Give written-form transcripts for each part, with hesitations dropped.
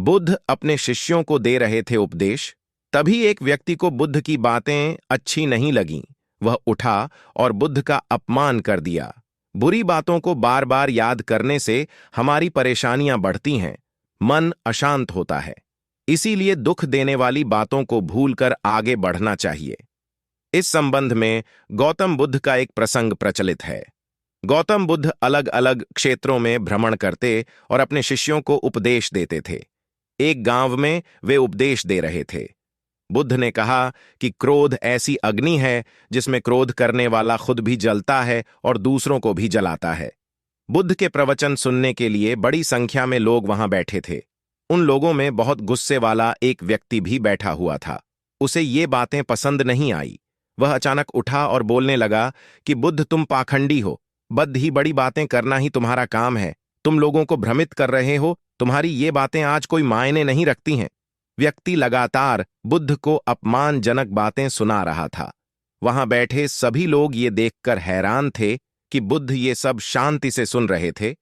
बुद्ध अपने शिष्यों को दे रहे थे उपदेश। तभी एक व्यक्ति को बुद्ध की बातें अच्छी नहीं लगीं। वह उठा और बुद्ध का अपमान कर दिया। बुरी बातों को बार बार याद करने से हमारी परेशानियां बढ़ती हैं, मन अशांत होता है। इसीलिए दुख देने वाली बातों को भूलकर आगे बढ़ना चाहिए। इस संबंध में गौतम बुद्ध का एक प्रसंग प्रचलित है। गौतम बुद्ध अलग अलग क्षेत्रों में भ्रमण करते और अपने शिष्यों को उपदेश देते थे। एक गांव में वे उपदेश दे रहे थे। बुद्ध ने कहा कि क्रोध ऐसी अग्नि है जिसमें क्रोध करने वाला खुद भी जलता है और दूसरों को भी जलाता है। बुद्ध के प्रवचन सुनने के लिए बड़ी संख्या में लोग वहां बैठे थे। उन लोगों में बहुत गुस्से वाला एक व्यक्ति भी बैठा हुआ था। उसे ये बातें पसंद नहीं आई। वह अचानक उठा और बोलने लगा कि बुद्ध, तुम पाखंडी हो। बद्ध ही बड़ी बातें करना ही तुम्हारा काम है। तुम लोगों को भ्रमित कर रहे हो। तुम्हारी ये बातें आज कोई मायने नहीं रखती हैं। व्यक्ति लगातार बुद्ध को अपमानजनक बातें सुना रहा था। वहां बैठे सभी लोग ये देखकर हैरान थे कि बुद्ध ये सब शांति से सुन रहे थे,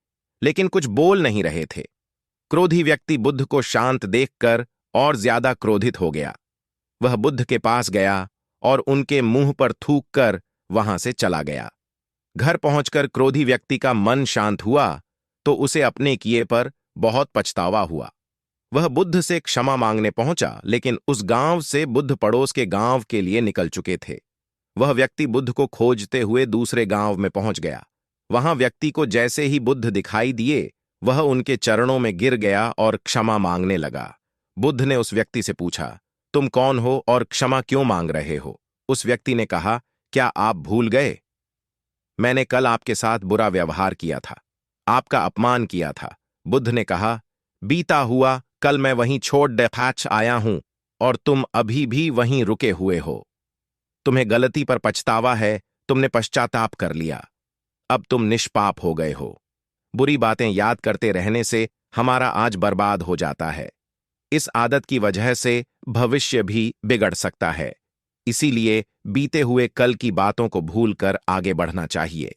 लेकिन कुछ बोल नहीं रहे थे। क्रोधी व्यक्ति बुद्ध को शांत देखकर और ज्यादा क्रोधित हो गया। वह बुद्ध के पास गया और उनके मुंह पर थूक कर वहां से चला गया। घर पहुंचकर क्रोधी व्यक्ति का मन शांत हुआ तो उसे अपने किए पर बहुत पछतावा हुआ। वह बुद्ध से क्षमा मांगने पहुंचा, लेकिन उस गांव से बुद्ध पड़ोस के गांव के लिए निकल चुके थे। वह व्यक्ति बुद्ध को खोजते हुए दूसरे गांव में पहुंच गया। वहां व्यक्ति को जैसे ही बुद्ध दिखाई दिए, वह उनके चरणों में गिर गया और क्षमा मांगने लगा। बुद्ध ने उस व्यक्ति से पूछा, तुम कौन हो और क्षमा क्यों मांग रहे हो? उस व्यक्ति ने कहा, क्या आप भूल गए? मैंने कल आपके साथ बुरा व्यवहार किया था, आपका अपमान किया था। बुद्ध ने कहा, बीता हुआ कल मैं वहीं छोड़ देखाच आया हूं और तुम अभी भी वहीं रुके हुए हो। तुम्हें गलती पर पछतावा है, तुमने पश्चाताप कर लिया। अब तुम निष्पाप हो गए हो। बुरी बातें याद करते रहने से हमारा आज बर्बाद हो जाता है। इस आदत की वजह से भविष्य भी बिगड़ सकता है। इसीलिए बीते हुए कल की बातों को भूलकर आगे बढ़ना चाहिए।